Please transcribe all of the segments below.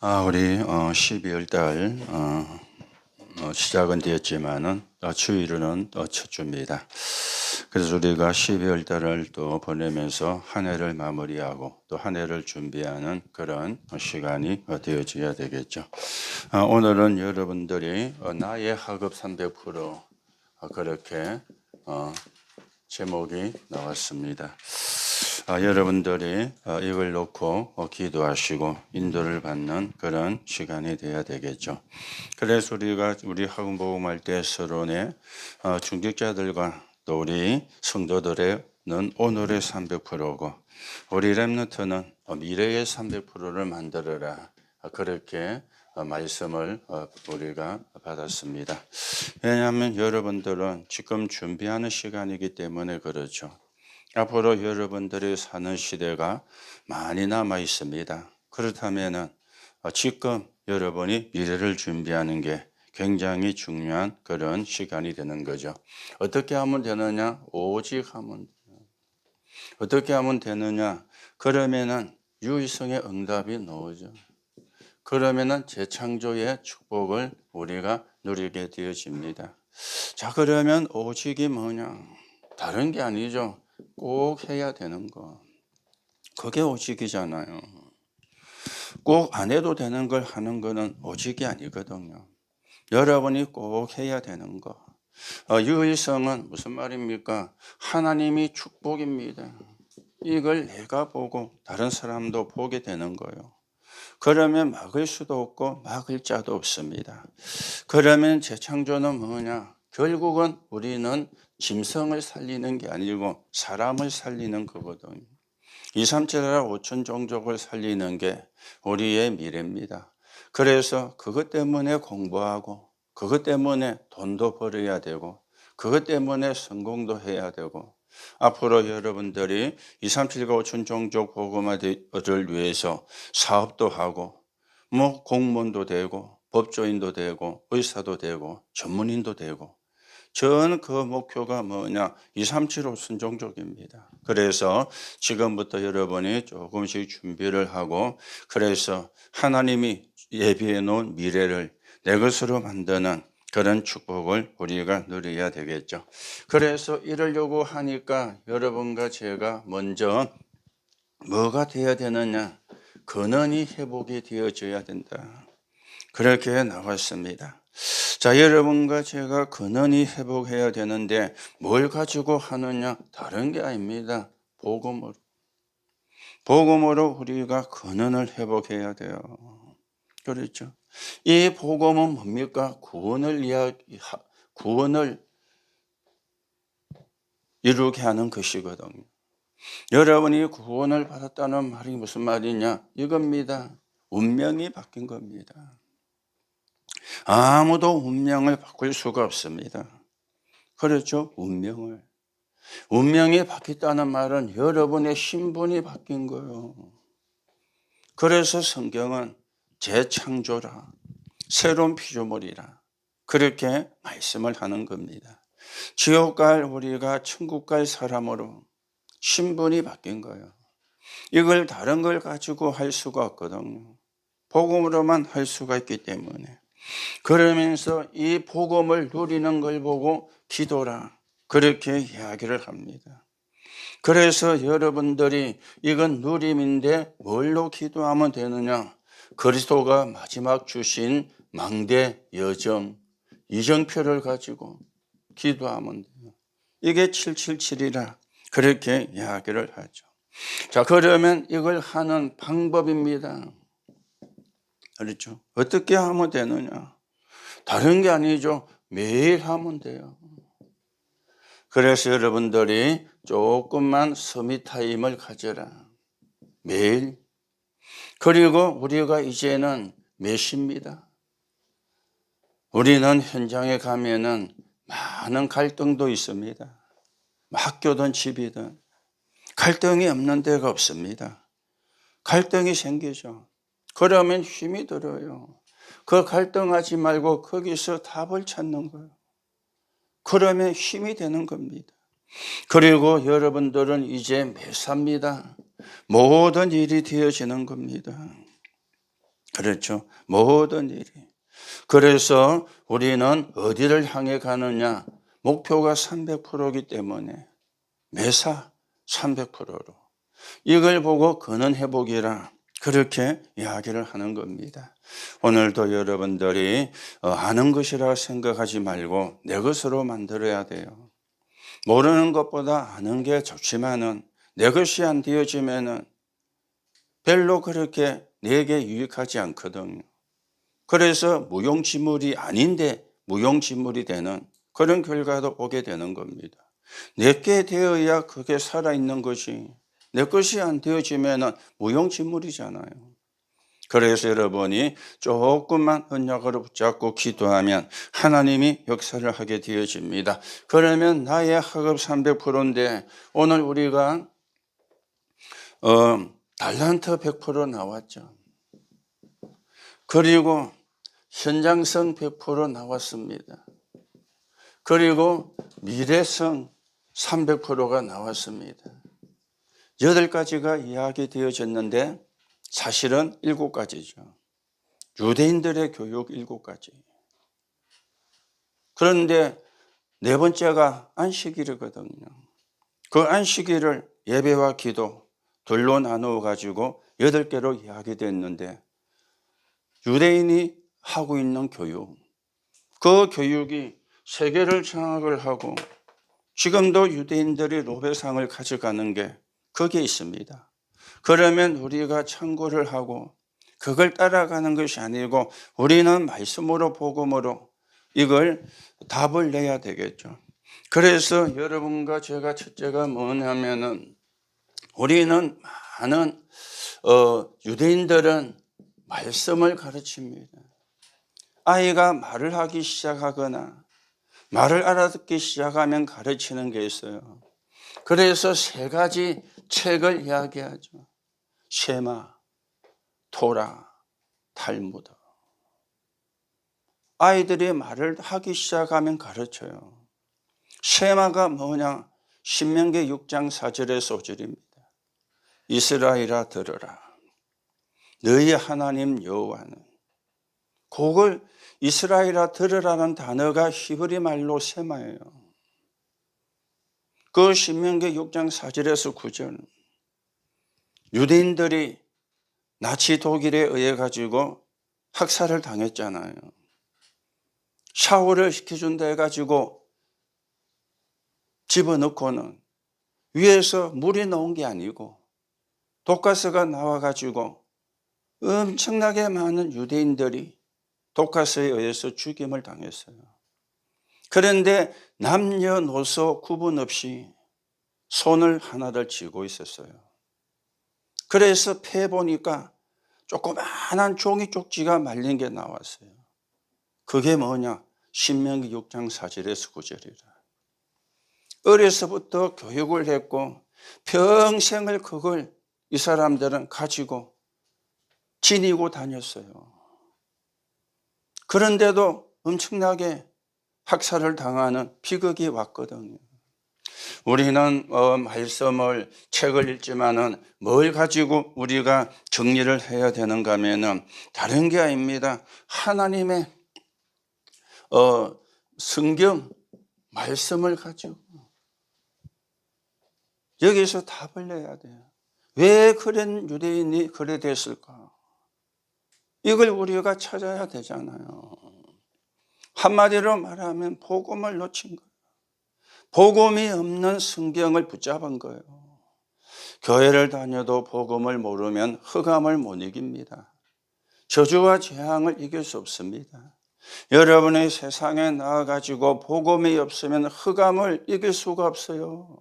우리 12월 달 시작은 되었지만은 주일은 첫 주입니다. 그래서 우리가 12월 달을 또 보내면서 한 해를 마무리하고 또 한 해를 준비하는 그런 시간이 되어져야 되겠죠. 오늘은 여러분들이 나의 학업 300% 그렇게 제목이 나왔습니다. 여러분들이 이걸 놓고 기도하시고 인도를 받는 그런 시간이 되어야 되겠죠. 그래서 우리가 우리 학원 복음할 때 서론에 중직자들과 또 우리 성도들은 오늘의 300%고 우리 렘넌트는 미래의 300%를 만들어라. 그렇게 말씀을 우리가 받았습니다. 왜냐하면 여러분들은 지금 준비하는 시간이기 때문에 그렇죠. 앞으로 여러분들이 사는 시대가 많이 남아 있습니다. 그렇다면 지금 여러분이 미래를 준비하는 게 굉장히 중요한 그런 시간이 되는 거죠. 어떻게 하면 되느냐? 오직 하면 돼요. 어떻게 하면 되느냐? 그러면은 유의성의 응답이 나오죠. 그러면은 재창조의 축복을 우리가 누리게 되어집니다. 자, 그러면 오직이 뭐냐? 다른 게 아니죠. 꼭 해야 되는 거. 그게 오직이잖아요. 꼭 안 해도 되는 걸 하는 거는 오직이 아니거든요. 여러분이 꼭 해야 되는 거. 유의성은 무슨 말입니까? 하나님이 축복입니다. 이걸 내가 보고 다른 사람도 보게 되는 거예요. 그러면 막을 수도 없고 막을 자도 없습니다. 그러면 재창조는 뭐냐? 결국은 우리는 짐승을 살리는 게 아니고 사람을 살리는 거거든요. 2, 3, 7, 5천 종족을 살리는 게 우리의 미래입니다. 그래서 그것 때문에 공부하고 그것 때문에 돈도 벌어야 되고 그것 때문에 성공도 해야 되고 앞으로 여러분들이 2, 3, 7, 5천 종족 복음화를 위해서 사업도 하고 뭐 공무원도 되고 법조인도 되고 의사도 되고 전문인도 되고 전 그 목표가 뭐냐? 2, 3, 7, 5천 종족입니다. 그래서 지금부터 여러분이 조금씩 준비를 하고 그래서 하나님이 예비해 놓은 미래를 내 것으로 만드는 그런 축복을 우리가 누려야 되겠죠. 그래서 이러려고 하니까 여러분과 제가 먼저 뭐가 되어야 되느냐? 근원이 회복이 되어져야 된다. 그렇게 나왔습니다. 자, 여러분과 제가 근원이 회복해야 되는데 뭘 가지고 하느냐? 다른 게 아닙니다. 복음으로. 복음으로 우리가 근원을 회복해야 돼요. 그렇죠? 이 복음은 뭡니까? 구원을 이루게 하는 것이거든요. 여러분이 구원을 받았다는 말이 무슨 말이냐? 이겁니다. 운명이 바뀐 겁니다. 아무도 운명을 바꿀 수가 없습니다. 그렇죠? 운명이 바뀌었다는 말은 여러분의 신분이 바뀐 거예요. 그래서 성경은 재창조라, 새로운 피조물이라 그렇게 말씀을 하는 겁니다. 지옥 갈 우리가 천국 갈 사람으로 신분이 바뀐 거예요. 이걸 다른 걸 가지고 할 수가 없거든요. 복음으로만 할 수가 있기 때문에. 그러면서 이 복음을 누리는 걸 보고 기도라 그렇게 이야기를 합니다. 그래서 여러분들이 이건 누림인데 뭘로 기도하면 되느냐? 그리스도가 마지막 주신 망대 여정 이정표를 가지고 기도하면 돼요. 이게 777이라 그렇게 이야기를 하죠. 자, 그러면 이걸 하는 방법입니다. 그렇죠? 어떻게 하면 되느냐? 다른 게 아니죠. 매일 하면 돼요. 그래서 여러분들이 조금만 서밋 타임을 가져라. 매일. 그리고 우리가 이제는 몇 시입니다. 우리는 현장에 가면은 많은 갈등도 있습니다. 학교든 집이든 갈등이 없는 데가 없습니다. 갈등이 생기죠. 그러면 힘이 들어요. 그 갈등하지 말고 거기서 답을 찾는 거예요. 그러면 힘이 되는 겁니다. 그리고 여러분들은 이제 매사입니다. 모든 일이 되어지는 겁니다. 그렇죠. 모든 일이. 그래서 우리는 어디를 향해 가느냐? 목표가 300%이기 때문에 매사 300%로. 이걸 보고 그는 회복이라 그렇게 이야기를 하는 겁니다. 오늘도 여러분들이 아는 것이라 생각하지 말고 내 것으로 만들어야 돼요. 모르는 것보다 아는 게 좋지만은 내 것이 안 되어지면은 별로 그렇게 내게 유익하지 않거든요. 그래서 무용지물이 아닌데 무용지물이 되는 그런 결과도 오게 되는 겁니다. 내게 되어야 그게 살아있는 것이 내 것이 안 되어지면 무용지물이잖아요. 그래서 여러분이 조금만 언약으로 붙잡고 기도하면 하나님이 역사를 하게 되어집니다. 그러면 나의 학업 300%인데 오늘 우리가 달란트 100% 나왔죠. 그리고 현장성 100% 나왔습니다. 그리고 미래성 300%가 나왔습니다. 8가지가 이야기되어졌는데 사실은 7가지죠. 유대인들의 교육 7가지. 그런데 4번째가 안식일이거든요. 그 안식일을 예배와 기도 둘로 나누어 가지고 8개로 이야기됐는데 유대인이 하고 있는 교육, 그 교육이 세계를 장악을 하고 지금도 유대인들이 노벨상을 가져가는 게 거기에 있습니다. 그러면 우리가 참고를 하고 그걸 따라가는 것이 아니고 우리는 말씀으로 복음으로 이걸 답을 내야 되겠죠. 그래서 여러분과 제가 첫째가 뭐냐면은 우리는 많은 유대인들은 말씀을 가르칩니다. 아이가 말을 하기 시작하거나 말을 알아듣기 시작하면 가르치는 게 있어요. 그래서 3가지 책을 이야기하죠. 쉐마, 토라, 탈무드. 아이들이 말을 하기 시작하면 가르쳐요. 쉐마가 뭐냐? 신명기 6장 4절의 소절입니다. 이스라엘아 들으라. 너희 하나님 여호와는. 그걸 이스라엘아 들으라는 단어가 히브리 말로 쉐마예요. 그 신명기 6장 4절에서 9절. 유대인들이 나치 독일에 의해 가지고 학살을 당했잖아요. 샤워를 시켜준다 해가지고 집어넣고는 위에서 물이 나온 게 아니고 독가스가 나와가지고 엄청나게 많은 유대인들이 독가스에 의해서 죽임을 당했어요. 그런데 남녀노소 구분 없이 손을 하나를 쥐고 있었어요. 그래서 패 보니까 조그마한 종이 쪽지가 말린 게 나왔어요. 그게 뭐냐? 신명기 6장 4절에서 9절이라. 어려서부터 교육을 했고 평생을 그걸 이 사람들은 가지고 지니고 다녔어요. 그런데도 엄청나게 학살을 당하는 비극이 왔거든요. 우리는 말씀을 책을 읽지만은 뭘 가지고 우리가 정리를 해야 되는가 하면은 다른 게 아닙니다. 하나님의 성경 말씀을 가지고 여기서 답을 내야 돼요. 왜 그런 유대인이 그래 됐을까? 이걸 우리가 찾아야 되잖아요. 한마디로 말하면 복음을 놓친 거예요. 복음이 없는 성경을 붙잡은 거예요. 교회를 다녀도 복음을 모르면 흑암을 못 이깁니다. 저주와 재앙을 이길 수 없습니다. 여러분의 세상에 나와가지고 복음이 없으면 흑암을 이길 수가 없어요.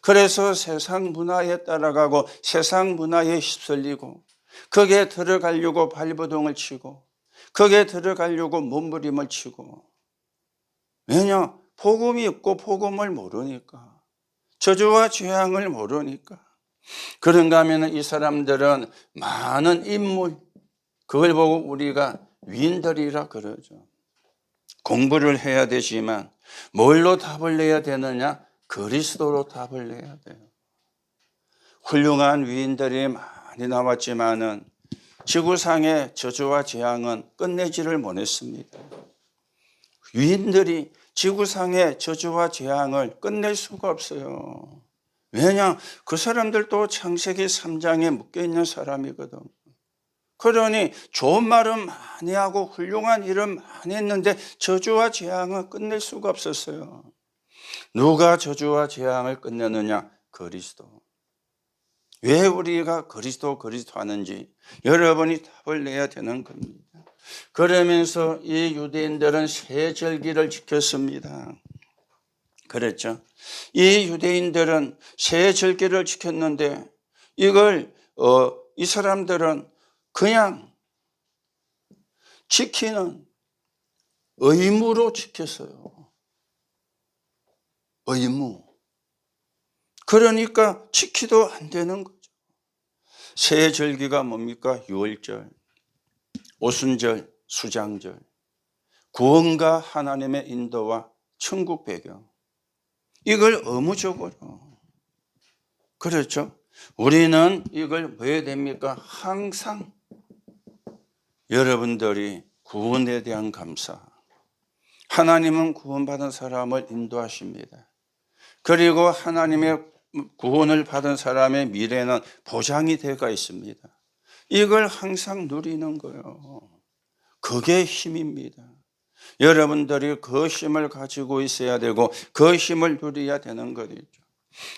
그래서 세상 문화에 따라가고 세상 문화에 휩쓸리고 거기에 들어가려고 발버둥을 치고 거기에 들어가려고 몸부림을 치고 왜냐? 복음이 없고 복음을 모르니까 저주와 재앙을 모르니까 그런가 하면 이 사람들은 많은 인물 그걸 보고 우리가 위인들이라 그러죠. 공부를 해야 되지만 뭘로 답을 내야 되느냐? 그리스도로 답을 내야 돼요. 훌륭한 위인들이 많이 나왔지만은 지구상의 저주와 재앙은 끝내지를 못했습니다. 유인들이 지구상의 저주와 재앙을 끝낼 수가 없어요. 왜냐? 그 사람들도 창세기 3장에 묶여있는 사람이거든. 그러니 좋은 말은 많이 하고 훌륭한 일은 많이 했는데 저주와 재앙은 끝낼 수가 없었어요. 누가 저주와 재앙을 끝내느냐? 그리스도. 왜 우리가 그리스도 하는지 여러분이 답을 내야 되는 겁니다. 그러면서 이 유대인들은 새 절기를 지켰습니다. 그랬죠. 이 유대인들은 새 절기를 지켰는데 이걸 이 사람들은 그냥 지키는 의무로 지켰어요. 의무. 그러니까 지키도 안 되는 거죠. 새 절기가 뭡니까? 유월절, 오순절, 수장절, 구원과 하나님의 인도와 천국 배경. 이걸 의무적으로. 그렇죠? 우리는 이걸 뭐 해야 됩니까? 항상 여러분들이 구원에 대한 감사. 하나님은 구원받은 사람을 인도하십니다. 그리고 하나님의 구원을 받은 사람의 미래는 보장이 되어 있습니다. 이걸 항상 누리는 거예요. 그게 힘입니다. 여러분들이 그 힘을 가지고 있어야 되고 그 힘을 누려야 되는 거죠.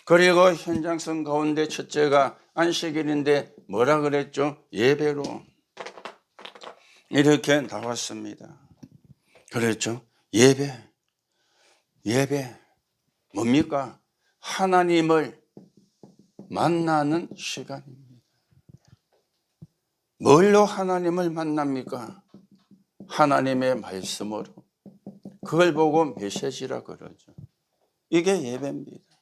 그리고 현장성 가운데 첫째가 안식일인데 뭐라 그랬죠? 예배로 이렇게 나왔습니다. 그랬죠? 예배 뭡니까? 하나님을 만나는 시간입니다. 뭘로 하나님을 만납니까? 하나님의 말씀으로. 그걸 보고 메시지라 그러죠. 이게 예배입니다.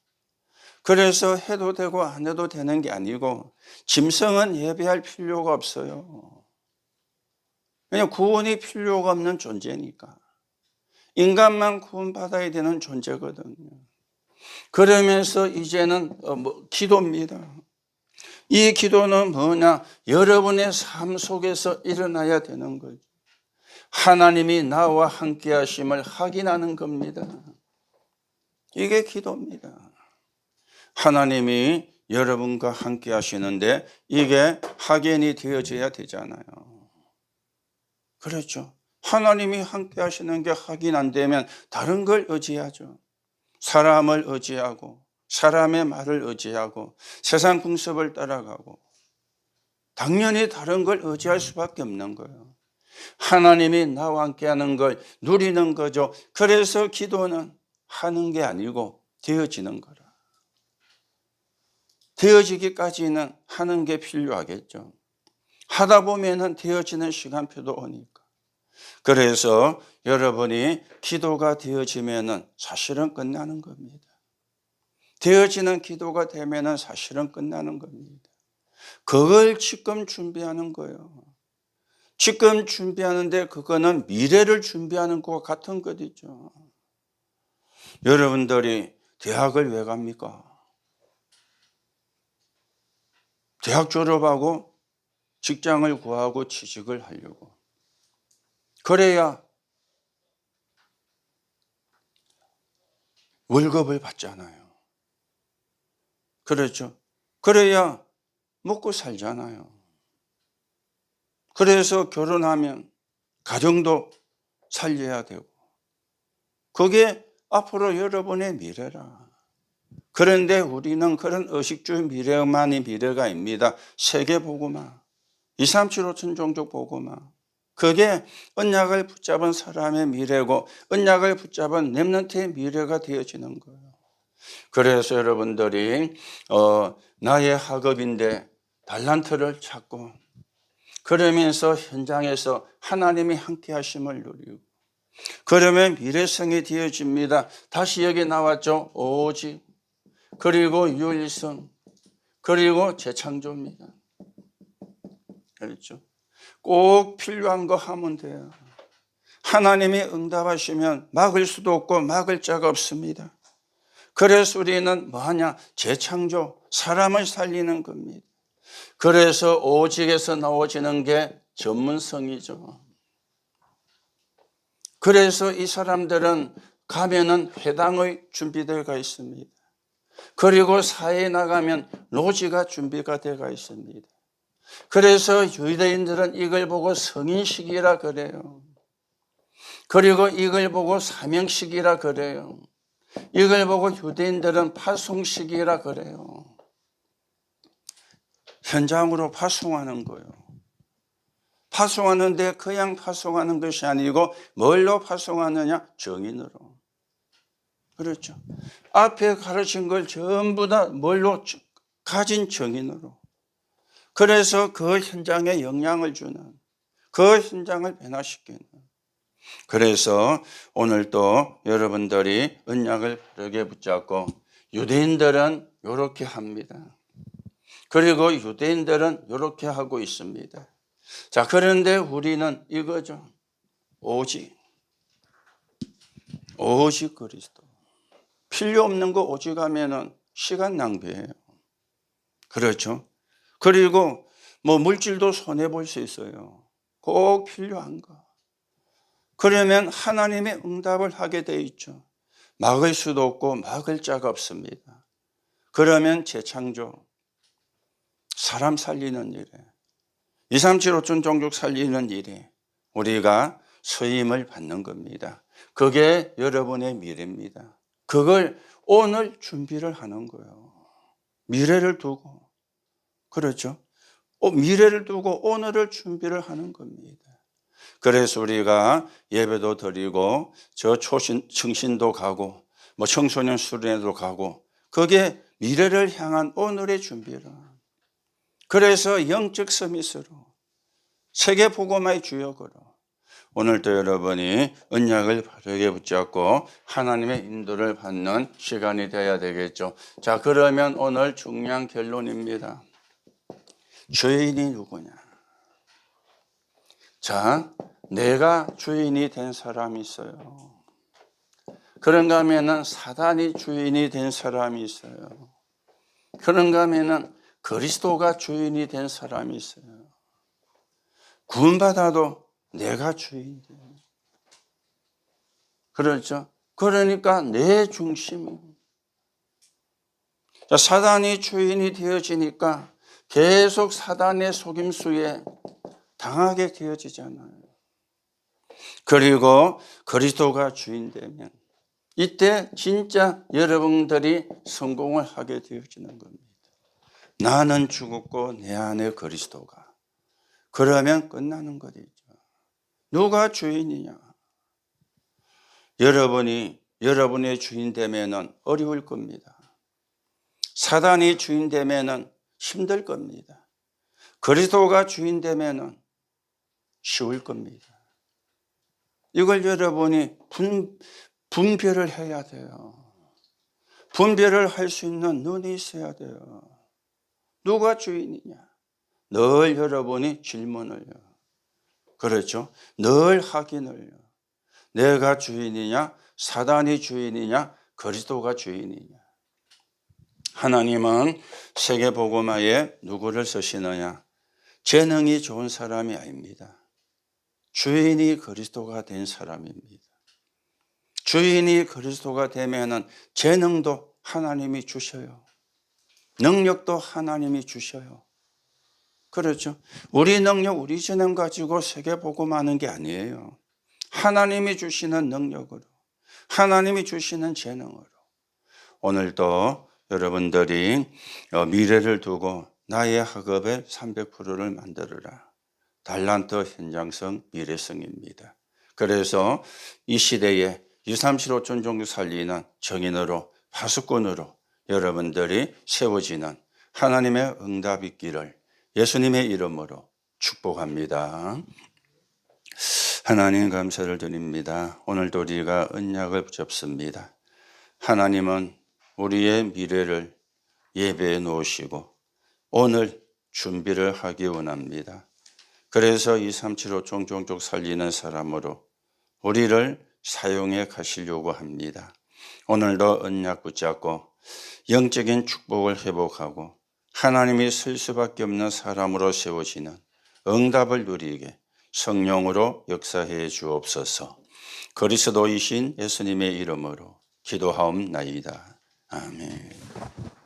그래서 해도 되고 안 해도 되는 게 아니고 짐승은 예배할 필요가 없어요. 그냥 구원이 필요가 없는 존재니까. 인간만 구원받아야 되는 존재거든요. 그러면서 이제는 기도입니다. 이 기도는 뭐냐? 여러분의 삶 속에서 일어나야 되는 거죠. 하나님이 나와 함께 하심을 확인하는 겁니다. 이게 기도입니다. 하나님이 여러분과 함께 하시는데 이게 확인이 되어져야 되잖아요. 그렇죠. 하나님이 함께 하시는 게 확인 안 되면 다른 걸 의지하죠. 사람을 의지하고 사람의 말을 의지하고 세상 풍습을 따라가고 당연히 다른 걸 의지할 수밖에 없는 거예요. 하나님이 나와 함께 하는 걸 누리는 거죠. 그래서 기도는 하는 게 아니고 되어지는 거라. 되어지기까지는 하는 게 필요하겠죠. 하다 보면은 되어지는 시간표도 오니까. 그래서 여러분이 기도가 되어지면은 사실은 끝나는 겁니다. 되어지는 기도가 되면은 사실은 끝나는 겁니다. 그걸 지금 준비하는 거예요. 지금 준비하는데 그거는 미래를 준비하는 것과 같은 것이죠. 여러분들이 대학을 왜 갑니까? 대학 졸업하고 직장을 구하고 취직을 하려고. 그래야 월급을 받잖아요. 그렇죠? 그래야 먹고 살잖아요. 그래서 결혼하면 가정도 살려야 되고. 그게 앞으로 여러분의 미래라. 그런데 우리는 그런 의식주의 미래만이 미래가 아닙니다. 세계복음화, 2, 3, 7, 5천 종족 복음화. 그게 언약을 붙잡은 사람의 미래고 언약을 붙잡은 렘넌트의 미래가 되어지는 거예요. 그래서 여러분들이 나의 학업인데 달란트를 찾고 그러면서 현장에서 하나님이 함께 하심을 누리고 그러면 미래성이 되어집니다. 다시 여기 나왔죠. 오직 그리고 유일성 그리고 재창조입니다. 그렇죠. 꼭 필요한 거 하면 돼요. 하나님이 응답하시면 막을 수도 없고 막을 자가 없습니다. 그래서 우리는 뭐하냐? 재창조, 사람을 살리는 겁니다. 그래서 오직에서 나오지는 게 전문성이죠. 그래서 이 사람들은 가면은 회당의 준비되어 있습니다. 그리고 사회에 나가면 노지가 준비가 되어 있습니다. 그래서 유대인들은 이걸 보고 성인식이라 그래요. 그리고 이걸 보고 사명식이라 그래요. 이걸 보고 유대인들은 파송식이라 그래요. 현장으로 파송하는 거예요. 파송하는데 그냥 파송하는 것이 아니고 뭘로 파송하느냐? 정인으로. 그렇죠. 앞에 가르친 걸 전부 다 뭘로? 가진 정인으로. 그래서 그 현장에 영향을 주는, 그 현장을 변화시키는. 그래서 오늘 또 여러분들이 언약을 바르게 붙잡고, 유대인들은 이렇게 합니다. 그리고 유대인들은 이렇게 하고 있습니다. 자, 그런데 우리는 이거죠. 오직 그리스도. 필요 없는 거 오직 하면은 시간 낭비예요. 그렇죠. 그리고 물질도 손해볼 수 있어요. 꼭 필요한 거. 그러면 하나님의 응답을 하게 돼 있죠. 막을 수도 없고 막을 자가 없습니다. 그러면 재창조, 사람 살리는 일에, 237 5천 종족 살리는 일에 우리가 서임을 받는 겁니다. 그게 여러분의 미래입니다. 그걸 오늘 준비를 하는 거예요. 미래를 두고. 그렇죠. 미래를 두고 오늘을 준비를 하는 겁니다. 그래서 우리가 예배도 드리고 청신도 가고 청소년 수련회도 가고 그게 미래를 향한 오늘의 준비라. 그래서 영적 서밋으로 세계 복음화의 주역으로 오늘도 여러분이 언약을 바르게 붙잡고 하나님의 인도를 받는 시간이 되어야 되겠죠. 자, 그러면 오늘 중요한 결론입니다. 주인이 누구냐? 자, 내가 주인이 된 사람이 있어요. 그런가 하면은 사단이 주인이 된 사람이 있어요. 그런가 하면은 그리스도가 주인이 된 사람이 있어요. 구원받아도 내가 주인이 돼요. 그렇죠? 그러니까 내 중심이. 사단이 주인이 되어지니까 계속 사단의 속임수에 당하게 되어지잖아요. 그리고 그리스도가 주인 되면 이때 진짜 여러분들이 성공을 하게 되어지는 겁니다. 나는 죽었고 내 안에 그리스도가. 그러면 끝나는 것이죠. 누가 주인이냐? 여러분의 주인 되면은 어려울 겁니다. 사단이 주인 되면은 힘들 겁니다. 그리스도가 주인 되면은 쉬울 겁니다. 이걸 여러분이 분별을 해야 돼요. 분별을 할 수 있는 눈이 있어야 돼요. 누가 주인이냐? 늘 여러분이 질문을요. 그렇죠? 늘 확인을요. 내가 주인이냐? 사단이 주인이냐? 그리스도가 주인이냐? 하나님은 세계 복음화에 누구를 쓰시느냐? 재능이 좋은 사람이 아닙니다. 주인이 그리스도가 된 사람입니다. 주인이 그리스도가 되면은 재능도 하나님이 주셔요. 능력도 하나님이 주셔요. 그렇죠? 우리 능력, 우리 재능 가지고 세계 복음하는 게 아니에요. 하나님이 주시는 능력으로, 하나님이 주시는 재능으로. 오늘도 여러분들이 미래를 두고 나의 학업의 300%를 만들어라. 달란트 현장성 미래성입니다. 그래서 이 시대에 237 5천 종족 살리는 정인으로 파수꾼으로 여러분들이 세워지는 하나님의 응답 있기를 예수님의 이름으로 축복합니다. 하나님 감사를 드립니다. 오늘도 우리가 언약을 붙잡습니다. 하나님은 우리의 미래를 예배해 놓으시고 오늘 준비를 하기 원합니다. 그래서 237 5천 종족 살리는 사람으로 우리를 사용해 가시려고 합니다. 오늘도 언약 붙잡고 영적인 축복을 회복하고 하나님이 쓸 수밖에 없는 사람으로 세우시는 응답을 누리게 성령으로 역사해 주옵소서. 그리스도이신 예수님의 이름으로 기도하옵나이다. 아멘.